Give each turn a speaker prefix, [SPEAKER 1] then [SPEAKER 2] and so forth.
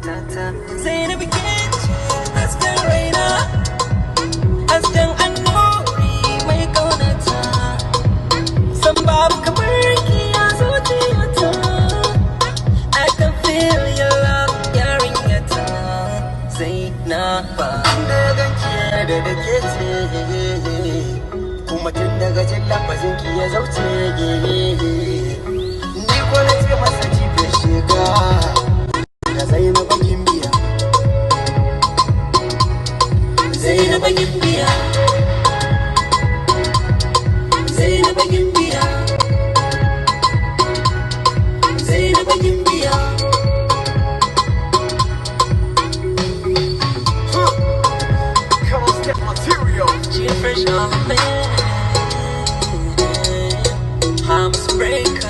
[SPEAKER 1] matata. Zainab kince hasken raina, hasken annuri mai kaunata. San babu kamar ki a zuciyata. I can feel your love yarinyata. Zainaba da ganke da dake ce, kuma tun daga jin lafazin ki ya zauce. Ni ko na ce masa ki bai shiga da Zainaba Gimbiya. Zainaba Gimbiya, Zainaba Gimbiya, Zainaba Gimbiya.
[SPEAKER 2] Come on, step material.
[SPEAKER 1] She fresh on the bed, I'm a break.